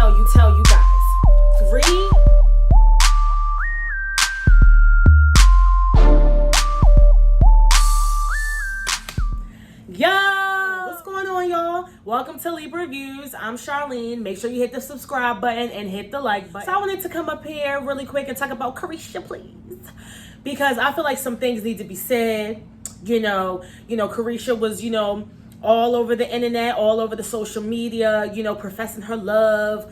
tell you guys. 3 Yo, what's going on, y'all? Welcome to Libra Views. I'm Charlene. Make sure you hit the subscribe button and hit the like button. So I wanted to come up here really quick and talk about Caresha, please, because I feel like some things need to be said. You know, Caresha was, all over the internet, all over the social media, professing her love,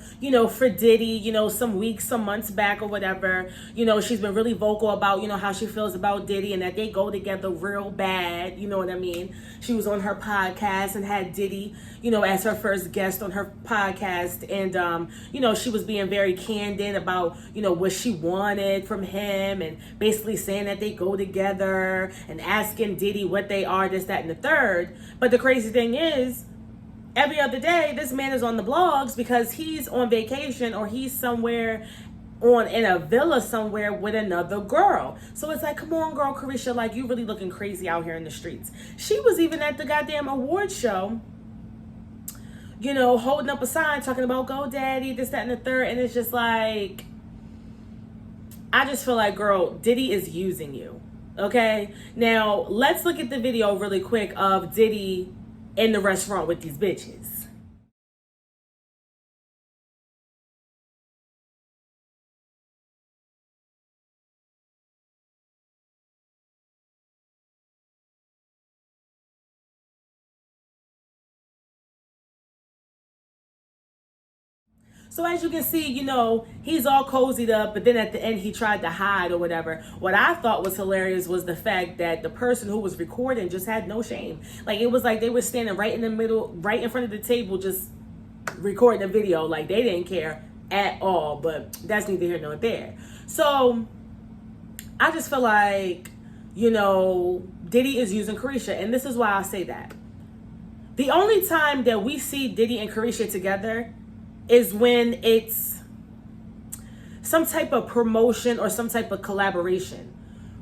for Diddy, some months back or whatever. She's been really vocal about, how she feels about Diddy and that they go together real bad. You know what I mean? She was on her podcast and had Diddy, as her first guest on her podcast. And, she was being very candid about, what she wanted from him and basically saying that they go together and asking Diddy what they are, this, that, and the third. But the crazy thing is, every other day, this man is on the blogs because he's on vacation or he's somewhere in a villa somewhere with another girl. So it's like, come on, girl, Caresha, like, you really looking crazy out here in the streets. She was even at the goddamn award show, holding up a sign talking about go daddy, this, that, and the third. And it's just like, I just feel like, girl, Diddy is using you. Okay, now let's look at the video really quick of Diddy in the restaurant with these bitches. So as you can see, he's all cozied up, but then at the end he tried to hide or whatever. What I thought was hilarious was the fact that the person who was recording just had no shame. Like, it was like they were standing right in the middle, right in front of the table, just recording the video. Like, they didn't care at all, but that's neither here nor there. So I just feel like, Diddy is using Caresha, and this is why I say that. The only time that we see Diddy and Caresha together is when it's some type of promotion or some type of collaboration.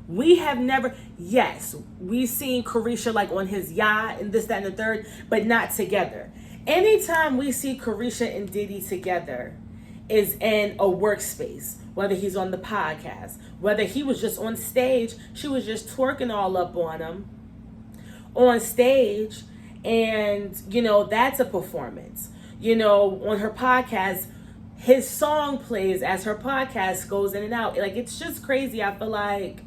We have never, yes, we've seen Caresha like on his yacht and this, that, and the third, but not together. Anytime we see Caresha and Diddy together is in a workspace, whether he's on the podcast, whether he was just on stage, she was just twerking all up on him on stage, and that's a performance. On her podcast, his song plays as her podcast goes in and out. Like, it's just crazy. I feel like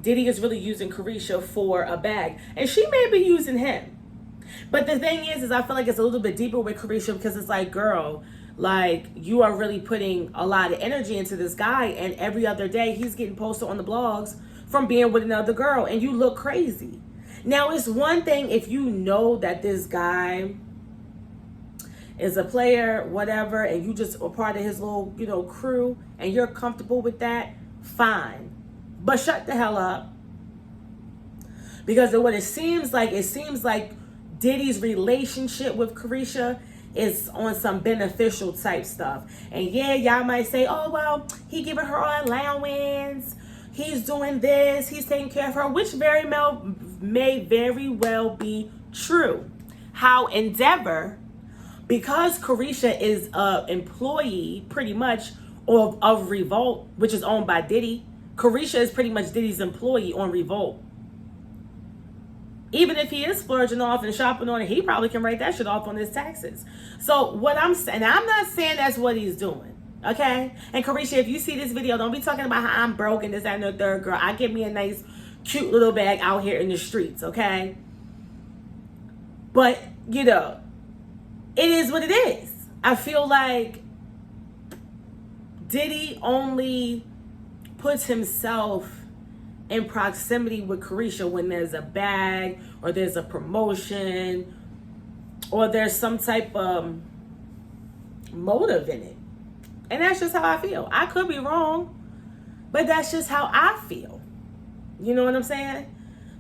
Diddy is really using Caresha for a bag, and she may be using him. But the thing is I feel like it's a little bit deeper with Caresha, because it's like, girl, like, you are really putting a lot of energy into this guy, and every other day he's getting posted on the blogs from being with another girl, and you look crazy. Now, it's one thing if you know that this guy is a player, whatever, and you just are part of his little, crew, and you're comfortable with that, fine. But shut the hell up. Because what it seems like Diddy's relationship with Caresha is on some beneficial type stuff. And yeah, y'all might say, oh, well, he giving her allowance, he's doing this, he's taking care of her, which may very well be true. However, because Caresha is an employee, pretty much, of Revolt, which is owned by Diddy, Caresha is pretty much Diddy's employee on Revolt. Even if he is splurging off and shopping on it, he probably can write that shit off on his taxes. So what I'm saying, I'm not saying that's what he's doing, okay? And Caresha, if you see this video, don't be talking about how I'm broke and this, that, and the third, girl. I get me a nice, cute little bag out here in the streets, okay? But, it is what it is. I feel like Diddy only puts himself in proximity with Caresha when there's a bag or there's a promotion or there's some type of motive in it. And that's just how I feel. I could be wrong, but that's just how I feel. You know what I'm saying?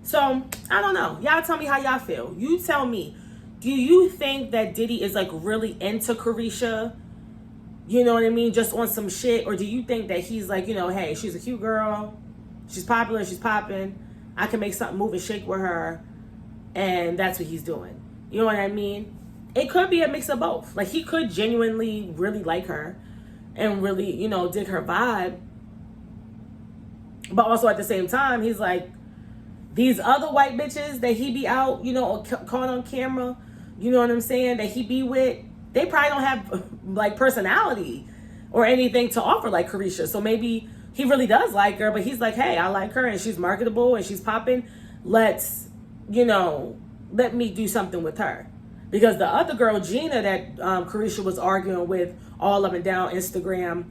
So, I don't know. Y'all tell me how y'all feel. You tell me. Do you think that Diddy is like really into Caresha? You know what I mean? Just on some shit? Or do you think that he's like, hey, she's a cute girl. She's popular. She's popping. I can make something move and shake with her. And that's what he's doing. You know what I mean? it could be a mix of both. Like, he could genuinely really like her and really, you know, dig her vibe. But also at the same time, he's like, these other white bitches that he be out, you know, caught on camera, you know what I'm saying, that he be with, they probably don't have like personality or anything to offer like Caresha. So maybe he really does like her, but he's like, hey, I like her and she's marketable and she's popping. Let's, you know, let me do something with her. Because the other girl, Gina, that Caresha was arguing with all up and down Instagram,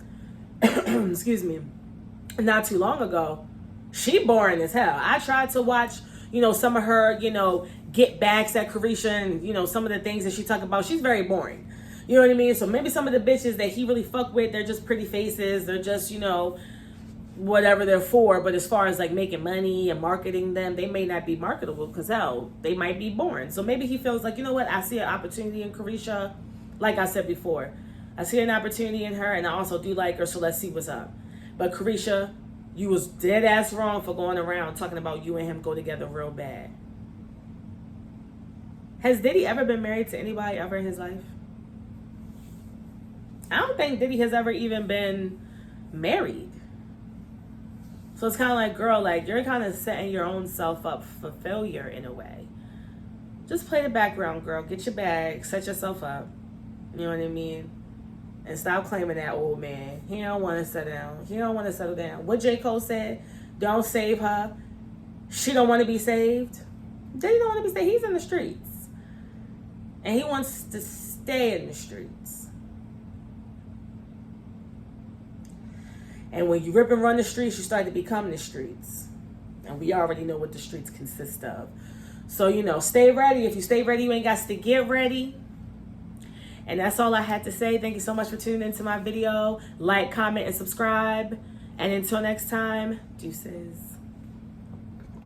excuse me, not too long ago, she boring as hell. I tried to watch, you know, some of her, you know, get backs at Caresha and, you know, some of the things that she talk about. She's very boring. You know what I mean? So maybe some of the bitches that he really fuck with, they're just pretty faces. They're just, you know, whatever they're for. But as far as like making money and marketing them, they may not be marketable because hell, they might be boring. So maybe he feels like, you know what? I see an opportunity in Caresha. Like I said before, I see an opportunity in her and I also do like her. So let's see what's up. But Caresha, you was dead ass wrong for going around talking about you and him go together real bad. Has Diddy ever been married to anybody ever in his life? I don't think Diddy has ever even been married. So it's kind of like, girl, like you're kind of setting your own self up for failure in a way. Just play the background, girl. Get your bag, set yourself up. You know what I mean? And stop claiming that old man. He don't want to settle down. He don't want to settle down. What J. Cole said, don't save her. She don't want to be saved. Diddy don't want to be saved. He's in the streets. And he wants to stay in the streets. And when you rip and run the streets, you start to become the streets. And we already know what the streets consist of. So, you know, stay ready. If you stay ready, you ain't got to get ready. And that's all I had to say. Thank you so much for tuning into my video. Like, comment, and subscribe. And until next time, deuces.